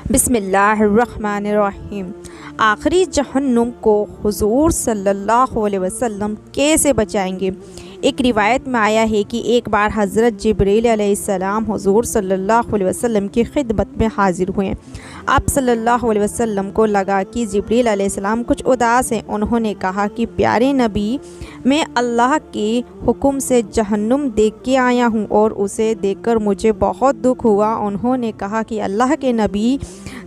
बिस्मिल्लाहिर्रहमानिर्रहीम। आखिरी जहन्नुम को हुजूर सल्लल्लाहु अलैहि वसल्लम कैसे बचाएंगे। एक रिवायत में आया है कि एक बार हज़रत जिब्रील अलैहिस्सलाम हुजूर सल्लल्लाहु अलैहि वसल्लम की खिदमत में हाजिर हुए। आप सल्लल्लाहु अलैहि वसल्लम को लगा कि जिब्रील अलैहिस्सलाम कुछ उदास हैं। उन्होंने कहा कि प्यारे नबी, मैं अल्लाह के हुक्म से जहन्नुम देख के आया हूँ और उसे देखकर मुझे बहुत दुख हुआ। उन्होंने कहा कि अल्लाह के नबी,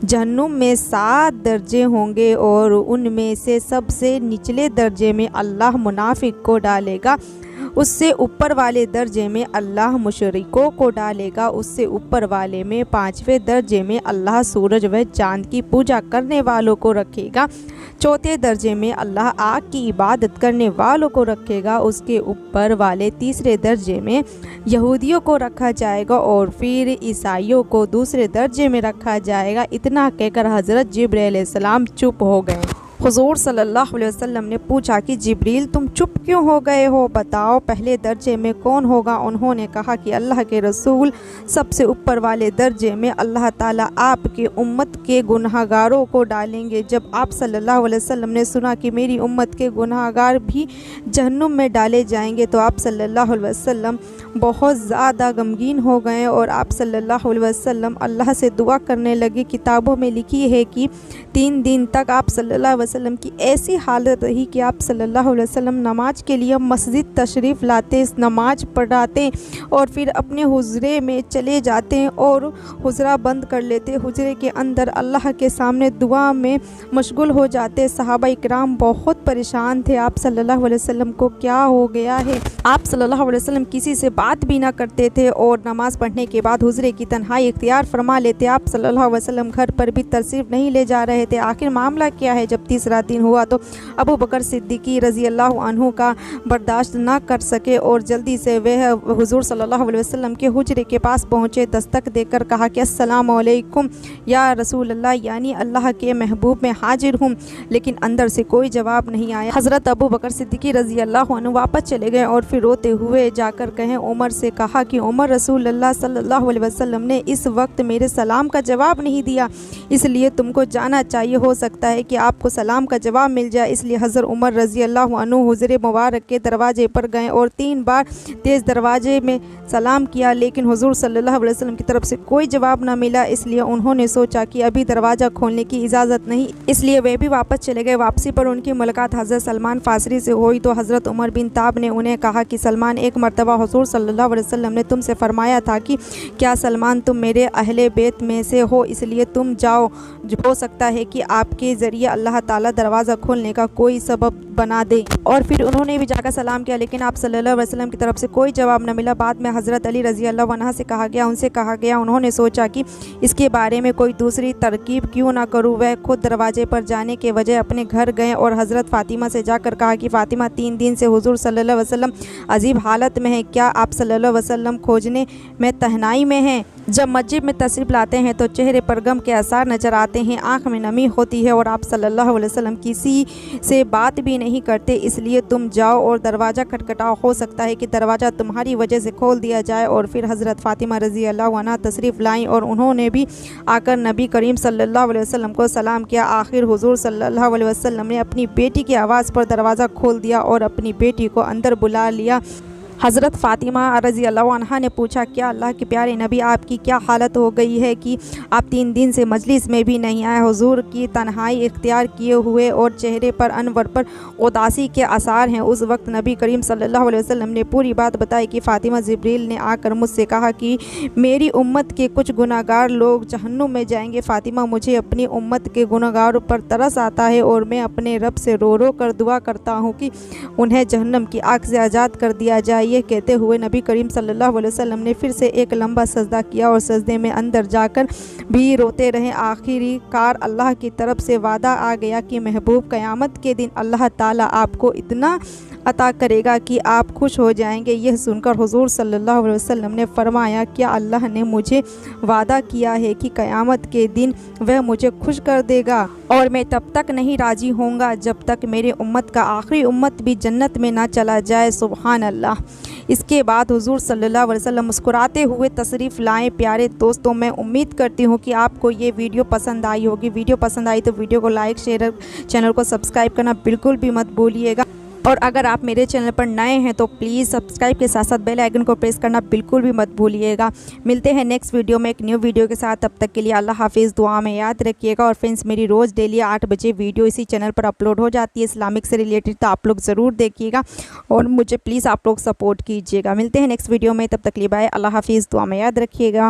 जहन्नुम में 7 दर्जे होंगे और उनमें से सबसे निचले दर्जे में अल्लाह मुनाफिक को डालेगा, उससे ऊपर वाले दर्जे में अल्लाह मुशरिकों को डालेगा, उससे ऊपर वाले में 5वें दर्जे में अल्लाह सूरज व चाँद की पूजा करने वालों को रखेगा, चौथे दर्जे में अल्लाह आग की इबादत करने वालों को रखेगा, उसके ऊपर वाले तीसरे दर्जे में यहूदियों को रखा जाएगा और फिर ईसाइयों को दूसरे दर्जे में रखा जाएगा। इतना कहकर हज़रत जिब्रील अलैहिस्सलाम चुप हो गए। हुज़ूर सल्लल्लाहु अलैहि वसल्लम ने पूछा कि जिब्रील, तुम चुप क्यों हो गए हो, बताओ पहले दर्जे में कौन होगा। उन्होंने कहा कि अल्लाह के रसूल, सबसे ऊपर वाले दर्जे में अल्लाह ताला आपके उम्मत के गुनहगारों को डालेंगे। जब आप सल्लल्लाहु अलैहि वसल्लम ने सुना कि मेरी उम्मत के गुनहगार भी जहन्नुम में डाले जाएंगे तो आप सल्लल्लाहु अलैहि वसल्लम बहुत ज़्यादा गमगीन हो गए और आप सल्लल्लाहु अलैहि वसल्लम अल्लाह से दुआ करने लगे। किताबों में लिखी है कि 3 दिन तक आप सल्लल्लाहु अलैहि वसल्लम की ऐसी हालत रही कि आप सल्लल्लाहु अलैहि वसल्लम नमाज के लिए मस्जिद तशरीफ़ लाते, नमाज पढ़ाते और फिर अपने हुजरे में चले जाते और हुजरा बंद कर लेते। हुजरे के अंदर अल्लाह के सामने दुआ में मशगूल हो जाते। सहाबा इकराम बहुत परेशान थे, आप सल्लल्लाहु अलैहि वसल्लम को क्या हो गया है। आप सल्लल्लाहु अलैहि वसल्लम किसी से बात भी ना करते थे और नमाज पढ़ने के बाद हुजरे की तन्हाई इख्तियार फरमा लेते। आप सल्लल्लाहु अलैहि वसल्लम घर पर भी तशरीफ़ नहीं ले जा रहे थे। आखिर मामला क्या है। जब तीसरा दिन हुआ तो अबू बकर सिद्दीकी रज़ी अल्लाह अन्हु का बर्दाश्त ना कर सके और जल्दी से वह हुजूर सल्लल्लाहु अलैहि वसल्लम के हुजरे के पास पहुँचे। दस्तक देकर कहा कि अस्सलामु अलैकुम या रसूल अल्लाह, यानी अल्लाह के महबूब, मैं हाजिर हूँ। लेकिन अंदर से कोई जवाब नहीं आया। हज़रत अबू बकर सिद्दीकी रज़ी अल्लाह अन्हु वापस चले गए और फिर रोते हुए जाकर कहें उमर से कहा कि उमर, रसूल अल्लाह सल्लल्लाहु अलैहि वसल्लम ने इस वक्त मेरे सलाम का जवाब नहीं दिया, इसलिए तुमको जाना चाहिए, हो सकता है कि आपको सलाम का जवाब मिल जाए। इसलिए हज़रत उमर रज़ी अल्लाह अन्हु हुजरे मुबारक के दरवाजे पर गए और 3 बार तेज़ दरवाजे में सलाम किया, लेकिन हुजूर सल्लल्लाहु अलैहि वसल्लम की तरफ से कोई जवाब न मिला। इसलिए उन्होंने सोचा कि अभी दरवाज़ा खोलने की इजाज़त नहीं, इसलिए वे भी वापस चले गए। वापसी पर उनकी मुलाकात हज़रत सलमान फासरी से हुई तो हज़रत उमर बिन ताब ने उन्हें कहा कि सलमान, एक मरतबा हुजूर सल्लल्लाहु अलैहि वसल्लम ने तुमसे फरमाया था कि क्या सलमान, तुम मेरे अहले बैत में से हो, इसलिए तुम जाओ, हो सकता है कि आपके ज़रिए अल्लाह ताला दरवाज़ा खोलने का कोई सबब बना दे। और फिर उन्होंने भी जाकर सलाम किया, लेकिन आप सल्लल्लाहु अलैहि वसल्लम की तरफ से कोई जवाब न मिला। बाद में हज़रत अली रज़ी अल्लाह अन्हु से कहा गया, उनसे कहा गया, उन्होंने सोचा कि इसके बारे में कोई दूसरी तरकीब क्यों ना करूँ। वह खुद दरवाजे पर जाने के वजह अपने घर गए और हज़रत फ़ातिमा से जाकर कहा कि फ़ातिमा, 3 दिन से हुजूर सल्लल्लाहु अलैहि वसल्लम अजीब हालत में है, क्या आप सल्लल्लाहु अलैहि वसल्लम खोजने में तहनाई में हैं। जब मस्जिद में तशरीफ़ लाते हैं तो चेहरे पर गम के आसार नज़र आते हैं, आँख में नमी होती है और आप सल्लल्लाहु अलैहि वसल्लम किसी से बात भी नहीं करते, इसलिए तुम जाओ और दरवाज़ा खटखटाओ, हो सकता है कि दरवाज़ा तुम्हारी वजह से खोल दिया जाए। और फिर हज़रत फ़ातिमा रज़ी अल्लाह अन्हा तशरीफ़ लाईं और उन्होंने भी आकर नबी करीम सल्लल्लाहु अलैहि वसल्लम को सलाम किया। आखिर हुजूर सल्लल्लाहु अलैहि वसल्लम ने अपनी बेटी की आवाज़ पर दरवाज़ा खोल दिया और अपनी बेटी को अंदर बुला लिया। हज़रत फ़ातिमा रज़ी अल्लाह अन्हा ने पूछा, क्या अल्लाह के प्यारे नबी, आपकी क्या हालत हो गई है कि आप 3 दिन से मजलिस में भी नहीं आए। हुजूर की तन्हाई इख्तियार किए हुए और चेहरे पर अनवर पर उदासी के आसार हैं। उस वक्त नबी करीम सल्लल्लाहु अलैहि वसल्लम ने पूरी बात बताई कि फ़ातिमा, जिब्रील ने आकर मुझसे कहा कि मेरी उम्मत के कुछ गुनाहगार लोग जहन्नुम में जाएंगे। फ़ातिमा, मुझे अपनी उम्मत के गुनाहगारों पर तरस आता है और मैं अपने रब से रो रो कर दुआ करता हूँ कि उन्हें जहन्नम की आग से आज़ाद कर दिया जाए। ये कहते हुए नबी करीम सल्लल्लाहु अलैहि वसल्लम ने फिर से एक लंबा सजदा किया और सजदे में अंदर जाकर भी रोते रहे। आखिरकार अल्लाह की तरफ से वादा आ गया कि महबूब, क़यामत के दिन अल्लाह ताला आपको इतना अता करेगा कि आप खुश हो जाएंगे। यह सुनकर हुजूर सल्लल्लाहु अलैहि वसल्लम ने फरमाया, क्या अल्लाह ने मुझे वादा किया है कि क़यामत के दिन वह मुझे खुश कर देगा और मैं तब तक नहीं राज़ी होऊंगा जब तक मेरे उम्मत का आखिरी उम्मत भी जन्नत में ना चला जाए। सुभान अल्लाह। इसके बाद हुजूर सल्लल्लाहु अलैहि वसल्लम मुस्कुराते हुए तशरीफ़ लाएँ। प्यारे दोस्तों, मैं उम्मीद करती हूँ कि आपको ये वीडियो पसंद आई होगी। वीडियो पसंद आई तो वीडियो को लाइक, शेयर, चैनल को सब्सक्राइब करना बिल्कुल भी मत भूलिएगा। और अगर आप मेरे चैनल पर नए हैं तो प्लीज़ सब्सक्राइब के साथ साथ बेल आइकन को प्रेस करना बिल्कुल भी मत भूलिएगा। मिलते हैं नेक्स्ट वीडियो में एक न्यू वीडियो के साथ। तब तक के लिए अल्लाह हाफिज़, दुआ में याद रखिएगा। और फ्रेंड्स, मेरी रोज़ डेली 8 बजे वीडियो इसी चैनल पर अपलोड हो जाती है इस्लामिक से रिलेटेड, तो आप लोग ज़रूर देखिएगा और मुझे प्लीज़ आप लोग सपोर्ट कीजिएगा। मिलते हैं नेक्स्ट वीडियो में, तब तक के लिए बाय। अल्लाह हाफिज़, दुआ में याद रखिएगा।